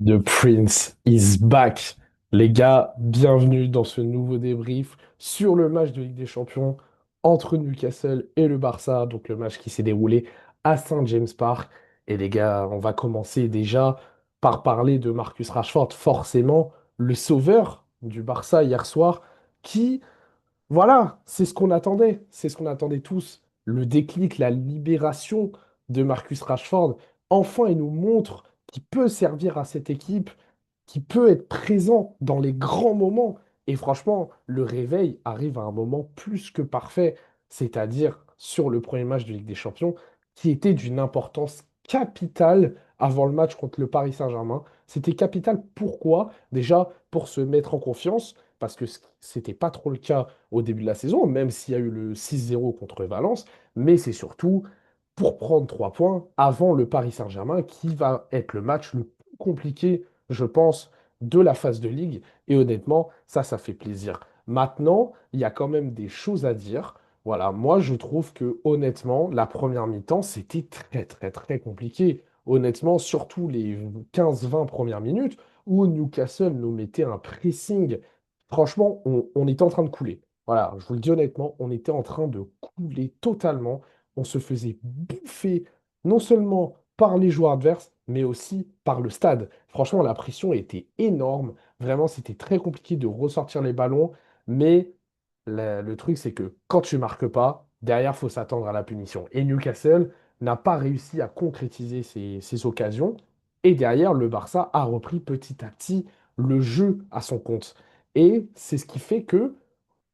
The Prince is back. Les gars, bienvenue dans ce nouveau débrief sur le match de Ligue des Champions entre Newcastle et le Barça, donc le match qui s'est déroulé à Saint James Park. Et les gars, on va commencer déjà par parler de Marcus Rashford, forcément le sauveur du Barça hier soir, qui voilà, c'est ce qu'on attendait, c'est ce qu'on attendait tous. Le déclic, la libération de Marcus Rashford. Enfin, il nous montre qu'il peut servir à cette équipe, qu'il peut être présent dans les grands moments. Et franchement, le réveil arrive à un moment plus que parfait, c'est-à-dire sur le premier match de Ligue des Champions, qui était d'une importance capitale avant le match contre le Paris Saint-Germain. C'était capital pourquoi? Déjà, pour se mettre en confiance, parce que c'était pas trop le cas au début de la saison, même s'il y a eu le 6-0 contre Valence, mais c'est surtout pour prendre 3 points avant le Paris Saint-Germain, qui va être le match le plus compliqué, je pense, de la phase de ligue. Et honnêtement, ça fait plaisir. Maintenant, il y a quand même des choses à dire. Voilà, moi, je trouve que honnêtement, la première mi-temps, c'était très, très, très compliqué. Honnêtement, surtout les 15-20 premières minutes, où Newcastle nous mettait un pressing. Franchement, on était en train de couler. Voilà, je vous le dis honnêtement, on était en train de couler totalement. On se faisait bouffer non seulement par les joueurs adverses, mais aussi par le stade. Franchement, la pression était énorme. Vraiment, c'était très compliqué de ressortir les ballons. Mais le truc, c'est que quand tu marques pas, derrière, il faut s'attendre à la punition. Et Newcastle n'a pas réussi à concrétiser ces occasions. Et derrière, le Barça a repris petit à petit le jeu à son compte. Et c'est ce qui fait que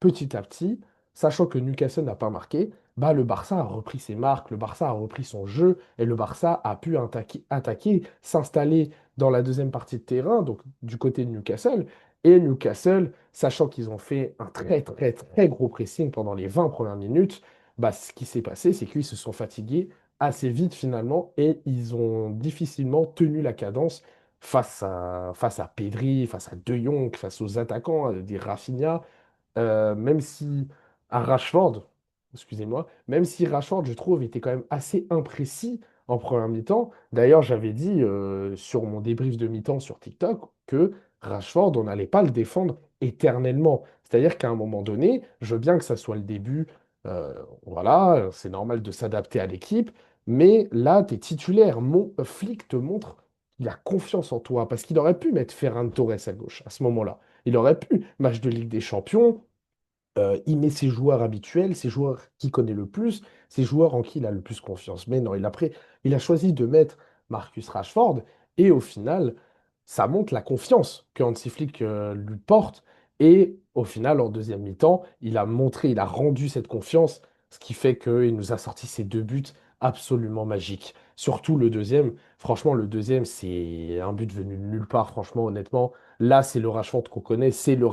petit à petit, sachant que Newcastle n'a pas marqué, bah, le Barça a repris ses marques, le Barça a repris son jeu et le Barça a pu attaquer, s'installer dans la deuxième partie de terrain, donc du côté de Newcastle. Et Newcastle, sachant qu'ils ont fait un très très très gros pressing pendant les 20 premières minutes, bah, ce qui s'est passé, c'est qu'ils se sont fatigués assez vite finalement et ils ont difficilement tenu la cadence face à Pedri, face à De Jong, face aux attaquants, des Rafinha. Même si à Rashford, excusez-moi, même si Rashford, je trouve, était quand même assez imprécis en première mi-temps. D'ailleurs, j'avais dit sur mon débrief de mi-temps sur TikTok que Rashford, on n'allait pas le défendre éternellement. C'est-à-dire qu'à un moment donné, je veux bien que ça soit le début, voilà, c'est normal de s'adapter à l'équipe, mais là, tu es titulaire. Flick te montre qu'il a confiance en toi, parce qu'il aurait pu mettre Ferran Torres à gauche à ce moment-là. Il aurait pu, match de Ligue des Champions, il met ses joueurs habituels, ses joueurs qu'il connaît le plus, ses joueurs en qui il a le plus confiance. Mais non, il a choisi de mettre Marcus Rashford et au final, ça montre la confiance que Hansi Flick lui porte. Et au final, en deuxième mi-temps, il a montré, il a rendu cette confiance, ce qui fait qu'il nous a sorti ces 2 buts absolument magiques. Surtout le deuxième. Franchement, le deuxième, c'est un but venu de nulle part, franchement, honnêtement. Là, c'est le Rashford qu'on connaît, c'est le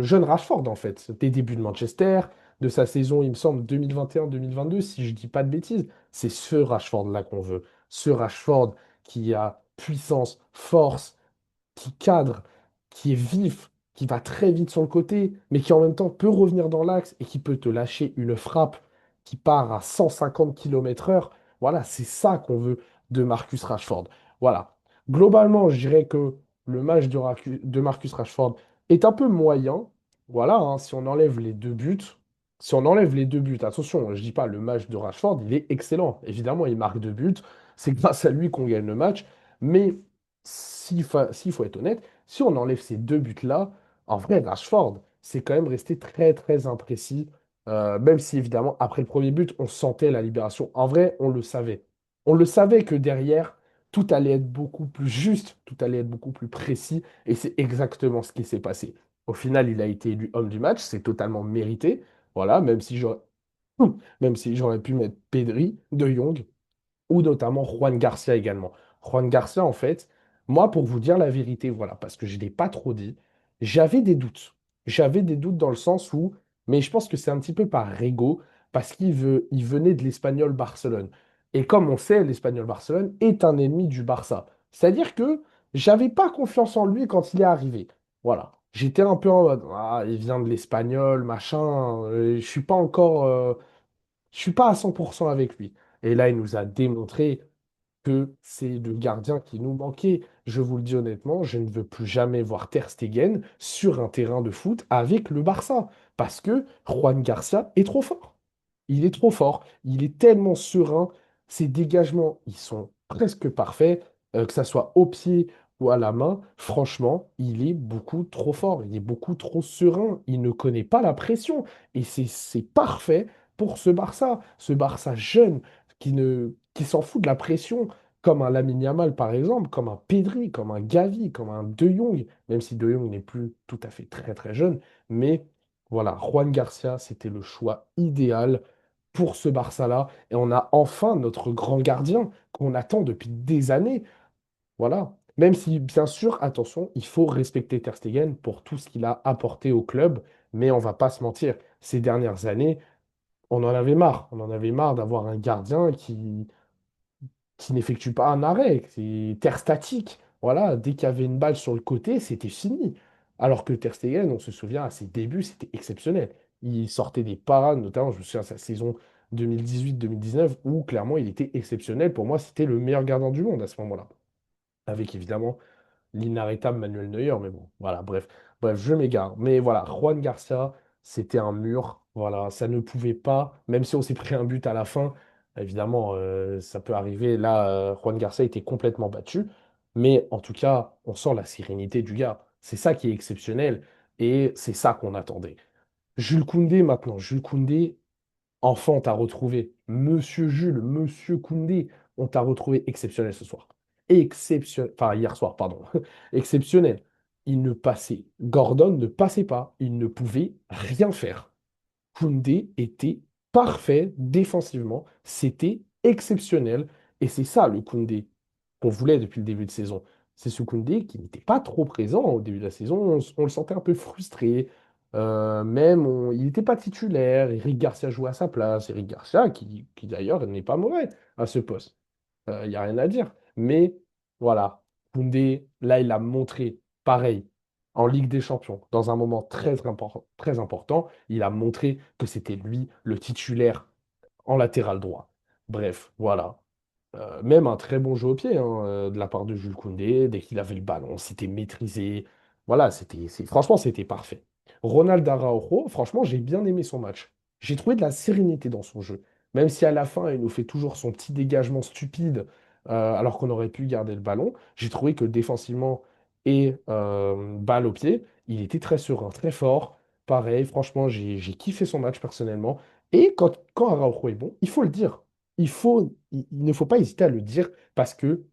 jeune Rashford, en fait, des débuts de Manchester, de sa saison, il me semble, 2021-2022, si je dis pas de bêtises. C'est ce Rashford-là qu'on veut. Ce Rashford qui a puissance, force, qui cadre, qui est vif, qui va très vite sur le côté, mais qui en même temps peut revenir dans l'axe et qui peut te lâcher une frappe qui part à 150 km/h. Voilà, c'est ça qu'on veut de Marcus Rashford. Voilà. Globalement, je dirais que le match de Marcus Rashford est un peu moyen. Voilà, hein, si on enlève les 2 buts. Si on enlève les 2 buts, attention, je dis pas le match de Rashford, il est excellent. Évidemment, il marque 2 buts. C'est grâce à lui qu'on gagne le match. Mais s'il faut être honnête, si on enlève ces 2 buts-là, en vrai, Rashford, c'est quand même resté très, très imprécis. Même si, évidemment, après le premier but, on sentait la libération. En vrai, on le savait. On le savait que derrière, tout allait être beaucoup plus juste, tout allait être beaucoup plus précis. Et c'est exactement ce qui s'est passé. Au final, il a été élu homme du match. C'est totalement mérité. Voilà, même si j'aurais pu mettre Pedri, De Jong ou notamment Juan Garcia également. Juan Garcia, en fait, moi, pour vous dire la vérité, voilà, parce que je ne l'ai pas trop dit, j'avais des doutes. J'avais des doutes dans le sens où, mais je pense que c'est un petit peu par ego, parce il venait de l'Espagnol Barcelone. Et comme on sait, l'Espagnol Barcelone est un ennemi du Barça. C'est-à-dire que j'avais pas confiance en lui quand il est arrivé. Voilà. J'étais un peu en mode, ah, il vient de l'Espagnol, machin, je suis pas à 100% avec lui. Et là, il nous a démontré. que c'est le gardien qui nous manquait. Je vous le dis honnêtement, je ne veux plus jamais voir Ter Stegen sur un terrain de foot avec le Barça, parce que Juan Garcia est trop fort. Il est trop fort, il est tellement serein, ses dégagements, ils sont presque parfaits, que ça soit au pied ou à la main. Franchement, il est beaucoup trop fort, il est beaucoup trop serein, il ne connaît pas la pression. Et c'est parfait pour ce Barça jeune qui s'en fout de la pression, comme un Lamine Yamal par exemple, comme un Pedri, comme un Gavi, comme un De Jong, même si De Jong n'est plus tout à fait très très jeune, mais voilà, Juan Garcia, c'était le choix idéal pour ce Barça-là. Et on a enfin notre grand gardien qu'on attend depuis des années. Voilà. Même si, bien sûr, attention, il faut respecter Ter Stegen pour tout ce qu'il a apporté au club. Mais on va pas se mentir, ces dernières années, on en avait marre. On en avait marre d'avoir un gardien qui n'effectue pas un arrêt. C'est terre statique. Voilà, dès qu'il y avait une balle sur le côté, c'était fini. Alors que Ter Stegen, on se souvient, à ses débuts, c'était exceptionnel. Il sortait des parades, notamment, je me souviens de sa saison 2018-2019, où clairement il était exceptionnel. Pour moi, c'était le meilleur gardien du monde à ce moment-là. Avec évidemment l'inarrêtable Manuel Neuer, mais bon, voilà, bref. Bref, je m'égare. Mais voilà, Juan Garcia, c'était un mur. Voilà, ça ne pouvait pas, même si on s'est pris un but à la fin, évidemment, ça peut arriver. Là, Juan Garcia était complètement battu. Mais en tout cas, on sent la sérénité du gars. C'est ça qui est exceptionnel et c'est ça qu'on attendait. Jules Koundé, maintenant. Jules Koundé, enfin, on t'a retrouvé. Monsieur Jules, Monsieur Koundé, on t'a retrouvé exceptionnel ce soir. Exceptionnel. Enfin, hier soir, pardon. Exceptionnel. Il ne passait. Gordon ne passait pas. Il ne pouvait rien faire. Koundé était parfait défensivement. C'était exceptionnel. Et c'est ça le Koundé qu'on voulait depuis le début de saison. C'est ce Koundé qui n'était pas trop présent au début de la saison. On le sentait un peu frustré. Il n'était pas titulaire. Eric Garcia jouait à sa place. Eric Garcia, qui d'ailleurs n'est pas mauvais à ce poste. Il n'y a rien à dire. Mais voilà, Koundé, là, il a montré, pareil, en Ligue des Champions, dans un moment très important, il a montré que c'était lui le titulaire en latéral droit. Bref, voilà. Même un très bon jeu au pied hein, de la part de Jules Koundé. Dès qu'il avait le ballon, c'était maîtrisé. Voilà, franchement, c'était parfait. Ronald Araujo, franchement, j'ai bien aimé son match. J'ai trouvé de la sérénité dans son jeu. Même si à la fin, il nous fait toujours son petit dégagement stupide, alors qu'on aurait pu garder le ballon, j'ai trouvé que défensivement et balle au pied, il était très serein, très fort. Pareil, franchement, j'ai kiffé son match personnellement. Et quand Araujo est bon, il faut le dire. Il ne faut pas hésiter à le dire parce que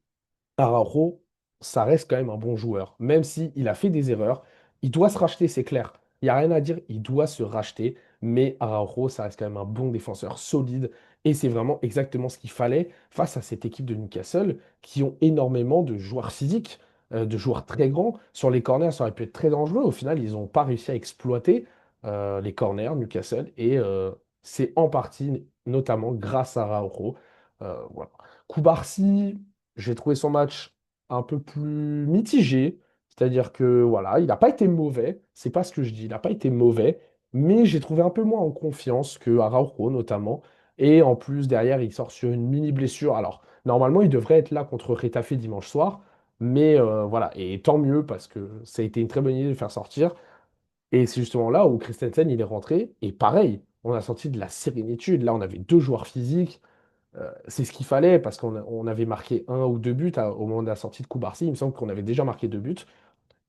Araujo, ça reste quand même un bon joueur. Même s'il a fait des erreurs, il doit se racheter, c'est clair. Il n'y a rien à dire, il doit se racheter. Mais Araujo, ça reste quand même un bon défenseur solide. Et c'est vraiment exactement ce qu'il fallait face à cette équipe de Newcastle qui ont énormément de joueurs physiques, de joueurs très grands. Sur les corners, ça aurait pu être très dangereux. Au final, ils n'ont pas réussi à exploiter les corners, Newcastle. Et c'est en partie, notamment grâce à Araujo. Voilà. Koubarsi, j'ai trouvé son match un peu plus mitigé. C'est-à-dire que voilà, il n'a pas été mauvais, c'est pas ce que je dis, il n'a pas été mauvais, mais j'ai trouvé un peu moins en confiance que Araujo notamment. Et en plus, derrière, il sort sur une mini blessure. Alors, normalement, il devrait être là contre Retafe dimanche soir, mais voilà, et tant mieux parce que ça a été une très bonne idée de le faire sortir. Et c'est justement là où Christensen il est rentré, et pareil, on a senti de la sérénitude. Là, on avait deux joueurs physiques. C'est ce qu'il fallait parce on avait marqué un ou deux buts au moment de la sortie de Koubarsi. Il me semble qu'on avait déjà marqué deux buts.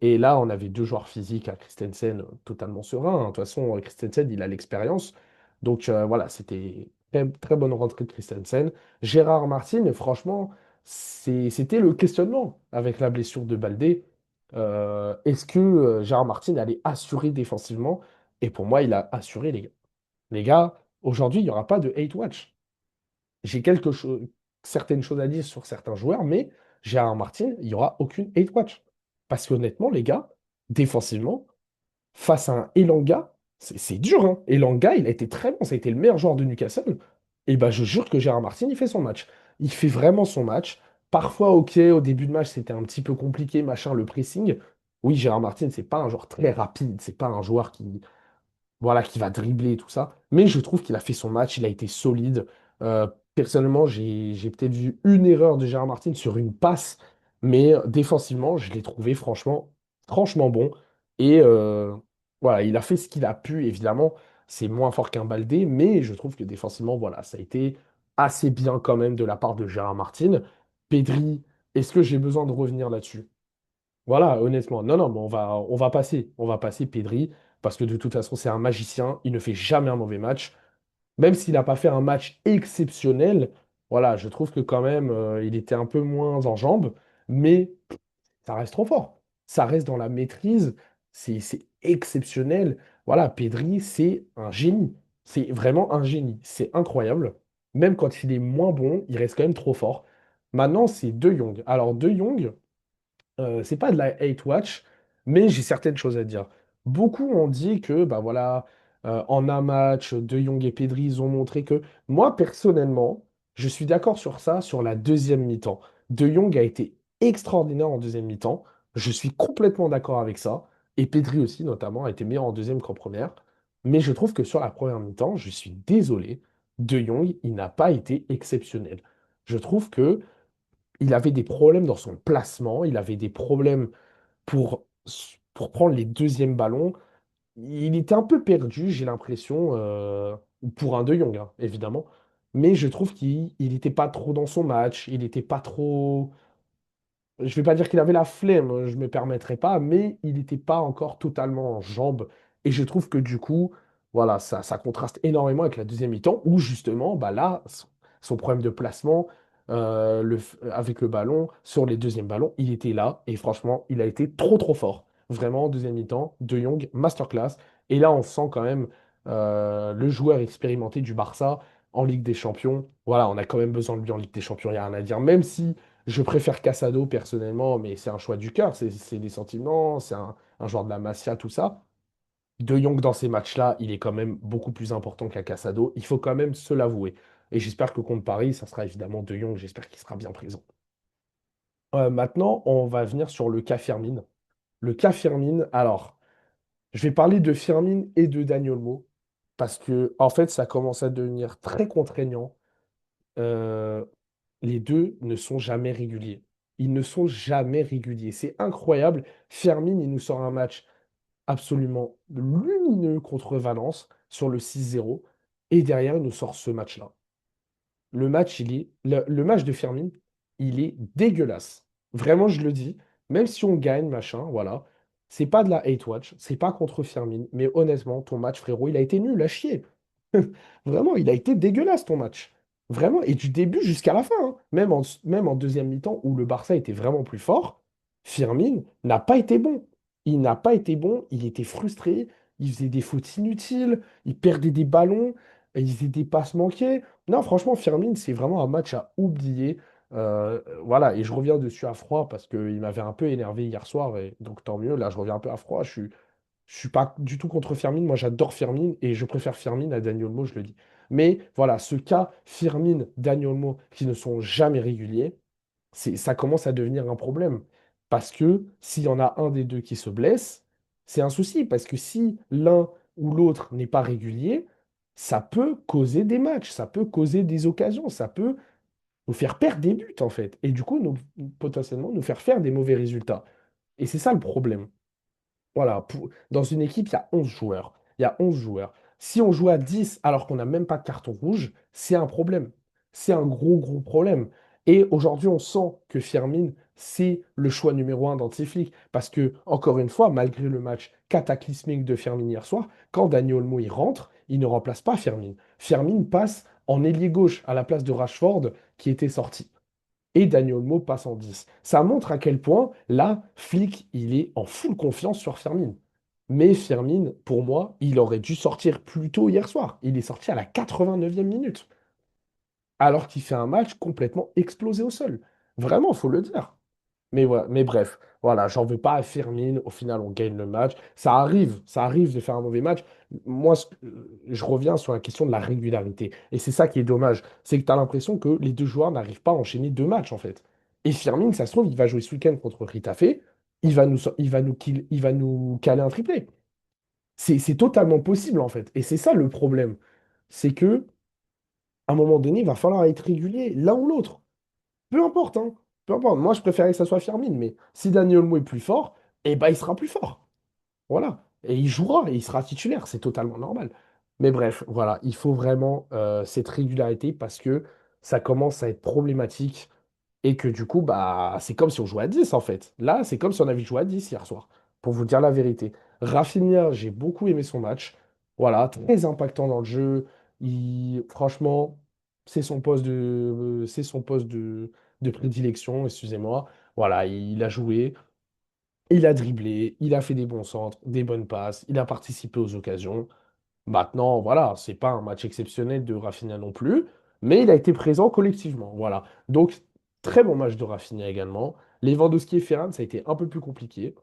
Et là, on avait deux joueurs physiques à Christensen totalement serein. Hein. De toute façon, Christensen, il a l'expérience. Donc voilà, c'était très, très bonne rentrée de Christensen. Gérard Martin, franchement, c'était le questionnement avec la blessure de Baldé. Est-ce que Gérard Martin allait assurer défensivement? Et pour moi, il a assuré, les gars. Les gars, aujourd'hui, il n'y aura pas de hate watch. J'ai certaines choses à dire sur certains joueurs, mais Gérard Martin, il n'y aura aucune hate watch. Parce qu'honnêtement, les gars, défensivement, face à un Elanga, c'est dur, hein. Elanga, il a été très bon, ça a été le meilleur joueur de Newcastle. Et ben, je jure que Gérard Martin, il fait son match. Il fait vraiment son match. Parfois, ok, au début de match, c'était un petit peu compliqué, machin, le pressing. Oui, Gérard Martin, c'est pas un joueur très rapide, c'est pas un joueur qui va dribbler et tout ça. Mais je trouve qu'il a fait son match, il a été solide. Personnellement, j'ai peut-être vu une erreur de Gérard Martin sur une passe, mais défensivement, je l'ai trouvé franchement bon. Et voilà, il a fait ce qu'il a pu. Évidemment, c'est moins fort qu'un Baldé, mais je trouve que défensivement, voilà, ça a été assez bien quand même de la part de Gérard Martin. Pedri, est-ce que j'ai besoin de revenir là-dessus? Voilà, honnêtement. Non, non, mais on va passer Pedri, parce que de toute façon, c'est un magicien. Il ne fait jamais un mauvais match. Même s'il n'a pas fait un match exceptionnel, voilà, je trouve que quand même, il était un peu moins en jambes, mais ça reste trop fort. Ça reste dans la maîtrise, c'est exceptionnel. Voilà, Pedri, c'est un génie. C'est vraiment un génie. C'est incroyable. Même quand il est moins bon, il reste quand même trop fort. Maintenant, c'est De Jong. Alors, De Jong, c'est pas de la hate watch, mais j'ai certaines choses à dire. Beaucoup ont dit que, bah voilà, en un match, De Jong et Pedri, ils ont montré que, moi, personnellement, je suis d'accord sur ça, sur la deuxième mi-temps. De Jong a été extraordinaire en deuxième mi-temps. Je suis complètement d'accord avec ça. Et Pedri aussi, notamment, a été meilleur en deuxième qu'en première. Mais je trouve que sur la première mi-temps, je suis désolé, De Jong, il n'a pas été exceptionnel. Je trouve que il avait des problèmes dans son placement, il avait des problèmes pour prendre les deuxièmes ballons. Il était un peu perdu, j'ai l'impression, pour un De Jong, hein, évidemment. Mais je trouve qu'il n'était pas trop dans son match, il n'était pas trop. Je vais pas dire qu'il avait la flemme, je ne me permettrai pas, mais il n'était pas encore totalement en jambes. Et je trouve que du coup, voilà, ça contraste énormément avec la deuxième mi-temps, où justement, bah là, son problème de placement avec le ballon, sur les deuxièmes ballons, il était là. Et franchement, il a été trop fort. Vraiment, en deuxième mi-temps, De Jong, masterclass. Et là, on sent quand même le joueur expérimenté du Barça en Ligue des Champions. Voilà, on a quand même besoin de lui en Ligue des Champions, il n'y a rien à dire. Même si je préfère Casado personnellement, mais c'est un choix du cœur, c'est des sentiments, c'est un joueur de la Masia, tout ça. De Jong dans ces matchs-là, il est quand même beaucoup plus important qu'un Casado. Il faut quand même se l'avouer. Et j'espère que contre Paris, ça sera évidemment De Jong, j'espère qu'il sera bien présent. Maintenant, on va venir sur le cas Firmine. Le cas Firmine, alors, je vais parler de Firmine et de Daniel Olmo, parce que, en fait, ça commence à devenir très contraignant. Euh, les deux ne sont jamais réguliers. Ils ne sont jamais réguliers. C'est incroyable. Fermin, il nous sort un match absolument lumineux contre Valence sur le 6-0. Et derrière, il nous sort ce match-là. Le match de Firmin, il est dégueulasse. Vraiment, je le dis. Même si on gagne, machin, voilà. C'est pas de la hate watch, c'est pas contre Firmin, mais honnêtement, ton match, frérot, il a été nul à chier. Vraiment, il a été dégueulasse ton match. Vraiment, et du début jusqu'à la fin, hein. Même en deuxième mi-temps où le Barça était vraiment plus fort, Firmin n'a pas été bon. Il n'a pas été bon, il était frustré, il faisait des fautes inutiles, il perdait des ballons, il faisait des passes manquées. Non, franchement, Firmin, c'est vraiment un match à oublier. Voilà, et je reviens dessus à froid parce qu'il m'avait un peu énervé hier soir, et donc tant mieux. Là, je reviens un peu à froid. Je suis pas du tout contre Firmine. Moi, j'adore Firmine et je préfère Firmine à Dani Olmo, je le dis. Mais voilà, ce cas Firmine, Dani Olmo, qui ne sont jamais réguliers, ça commence à devenir un problème. Parce que s'il y en a un des deux qui se blesse, c'est un souci. Parce que si l'un ou l'autre n'est pas régulier, ça peut causer des matchs, ça peut causer des occasions, ça peut nous faire perdre des buts, en fait. Et du coup, potentiellement, nous faire des mauvais résultats. Et c'est ça le problème. Voilà, dans une équipe, il y a 11 joueurs. Il y a 11 joueurs. Si on joue à 10 alors qu'on n'a même pas de carton rouge, c'est un problème. C'est un gros problème. Et aujourd'hui, on sent que Firmine, c'est le choix numéro un d'Antiflick. Parce que, encore une fois, malgré le match cataclysmique de Firmine hier soir, quand Dani Olmo y rentre, il ne remplace pas Firmine. Firmine passe en ailier gauche à la place de Rashford qui était sorti et Daniel Olmo passe en 10. Ça montre à quel point, là, Flick, il est en full confiance sur Firmine. Mais Firmine, pour moi, il aurait dû sortir plus tôt hier soir. Il est sorti à la 89e minute, alors qu'il fait un match complètement explosé au sol. Vraiment, il faut le dire. Mais, ouais, mais bref, voilà, j'en veux pas à Firmine. Au final, on gagne le match. Ça arrive de faire un mauvais match. Moi, je reviens sur la question de la régularité. Et c'est ça qui est dommage. C'est que tu as l'impression que les deux joueurs n'arrivent pas à enchaîner deux matchs, en fait. Et Firmine, ça se trouve, il va jouer ce week-end contre Ritafe. Il va nous caler un triplé. C'est totalement possible, en fait. Et c'est ça le problème. C'est que À un moment donné, il va falloir être régulier, l'un ou l'autre. Peu importe, hein. Peu importe. Moi, je préférais que ça soit Firmine, mais si Daniel Olmo est plus fort, eh ben, il sera plus fort. Voilà. Et il jouera et il sera titulaire, c'est totalement normal. Mais bref, voilà, il faut vraiment cette régularité parce que ça commence à être problématique et que du coup, bah, c'est comme si on jouait à 10 en fait. Là, c'est comme si on avait joué à 10 hier soir, pour vous dire la vérité. Rafinha, j'ai beaucoup aimé son match. Voilà, très impactant dans le jeu. Franchement, c'est son poste de prédilection, excusez-moi. Voilà, il a joué. Il a dribblé, il a fait des bons centres, des bonnes passes, il a participé aux occasions. Maintenant, voilà, c'est pas un match exceptionnel de Rafinha non plus, mais il a été présent collectivement. Voilà. Donc, très bon match de Rafinha également. Lewandowski et Ferran, ça a été un peu plus compliqué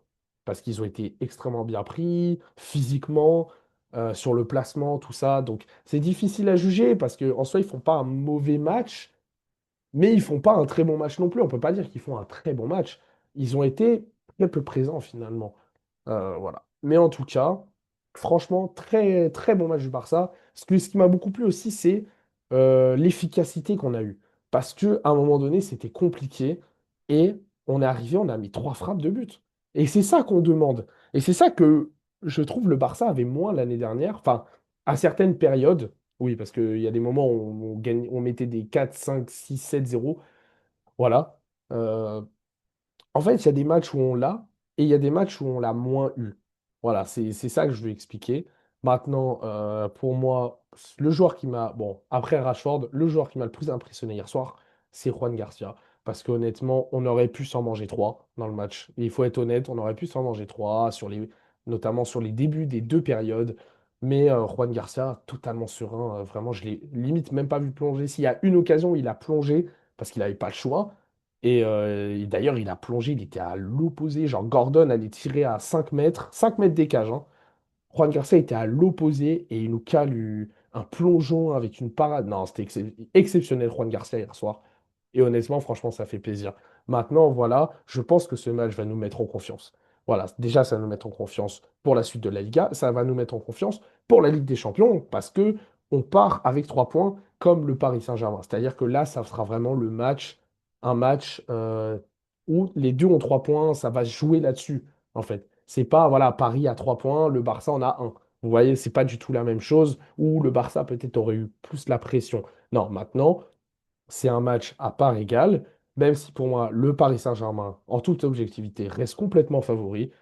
parce qu'ils ont été extrêmement bien pris, physiquement, sur le placement, tout ça. Donc, c'est difficile à juger parce qu'en soi, ils font pas un mauvais match, mais ils font pas un très bon match non plus. On peut pas dire qu'ils font un très bon match. Ils ont été très peu présents finalement. Voilà. Mais en tout cas, franchement, très très bon match du Barça. Ce qui m'a beaucoup plu aussi, c'est l'efficacité qu'on a eue. Parce que à un moment donné, c'était compliqué et on est arrivé, on a mis trois frappes de but. Et c'est ça qu'on demande. Et c'est ça que je trouve le Barça avait moins l'année dernière. Enfin, à certaines périodes. Oui, parce qu'il y a des moments où on mettait des 4, 5, 6, 7, 0. Voilà. Euh, En fait, il y a des matchs où on l'a et il y a des matchs où on l'a moins eu. Voilà, c'est ça que je veux expliquer. Maintenant, pour moi, le joueur qui m'a. Bon, après Rashford, le joueur qui m'a le plus impressionné hier soir, c'est Juan Garcia. Parce qu'honnêtement, on aurait pu s'en manger trois dans le match. Il faut être honnête, on aurait pu s'en manger trois, notamment sur les débuts des deux périodes. Mais Juan Garcia, totalement serein. Vraiment, je l'ai limite même pas vu plonger. S'il y a une occasion où il a plongé, parce qu'il n'avait pas le choix. Et d'ailleurs, il a plongé, il était à l'opposé. Genre, Gordon allait tirer à 5 mètres des cages, hein. Juan Garcia était à l'opposé et il nous cale un plongeon avec une parade. Non, c'était exceptionnel, Juan Garcia, hier soir. Et honnêtement, franchement, ça fait plaisir. Maintenant, voilà, je pense que ce match va nous mettre en confiance. Voilà, déjà, ça va nous mettre en confiance pour la suite de la Liga. Ça va nous mettre en confiance pour la Ligue des Champions parce que on part avec 3 points comme le Paris Saint-Germain. C'est-à-dire que là, ça sera vraiment un match où les deux ont 3 points. Ça va se jouer là-dessus, en fait. C'est pas, voilà, Paris a 3 points, le Barça en a un. Vous voyez, c'est pas du tout la même chose où le Barça peut-être aurait eu plus la pression. Non, maintenant, c'est un match à part égale, même si pour moi, le Paris Saint-Germain, en toute objectivité, reste complètement favori.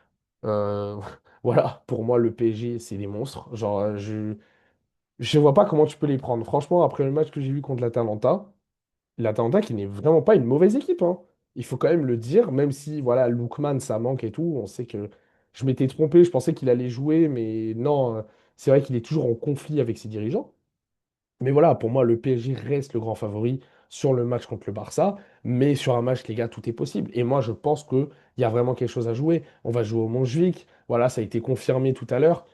Euh, voilà, pour moi, le PSG, c'est des monstres. Genre, je vois pas comment tu peux les prendre. Franchement, après le match que j'ai vu contre l'Atalanta qui n'est vraiment pas une mauvaise équipe, hein. Il faut quand même le dire, même si voilà, Lookman, ça manque et tout. On sait que je m'étais trompé, je pensais qu'il allait jouer, mais non, c'est vrai qu'il est toujours en conflit avec ses dirigeants. Mais voilà, pour moi, le PSG reste le grand favori sur le match contre le Barça. Mais sur un match, les gars, tout est possible. Et moi, je pense qu'il y a vraiment quelque chose à jouer. On va jouer au Montjuic. Voilà, ça a été confirmé tout à l'heure.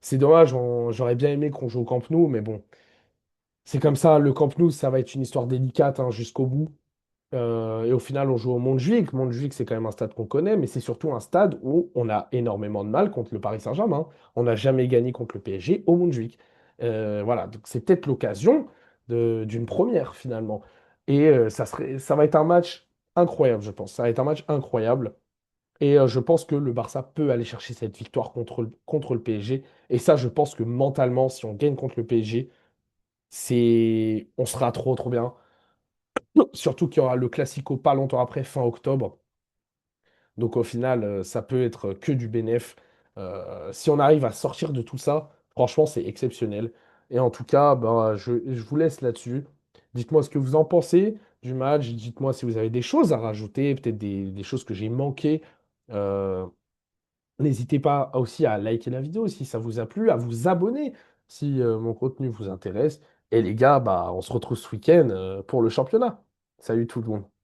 C'est dommage, j'aurais bien aimé qu'on joue au Camp Nou, mais bon, c'est comme ça. Le Camp Nou, ça va être une histoire délicate, hein, jusqu'au bout. Et au final, on joue au Montjuic. Montjuic, c'est quand même un stade qu'on connaît, mais c'est surtout un stade où on a énormément de mal contre le Paris Saint-Germain. On n'a jamais gagné contre le PSG au Montjuic. Voilà, donc c'est peut-être l'occasion d'une première finalement. Et ça va être un match incroyable, je pense. Ça va être un match incroyable. Et je pense que le Barça peut aller chercher cette victoire contre le PSG. Et ça, je pense que mentalement, si on gagne contre le PSG, on sera trop, trop bien. Surtout qu'il y aura le Classico pas longtemps après, fin octobre. Donc au final, ça peut être que du bénéf. Si on arrive à sortir de tout ça, franchement, c'est exceptionnel. Et en tout cas, bah, je vous laisse là-dessus. Dites-moi ce que vous en pensez du match. Dites-moi si vous avez des choses à rajouter, peut-être des choses que j'ai manquées. Euh, N'hésitez pas aussi à liker la vidéo si ça vous a plu, à vous abonner si mon contenu vous intéresse. Et les gars, bah, on se retrouve ce week-end pour le championnat. Salut tout le monde.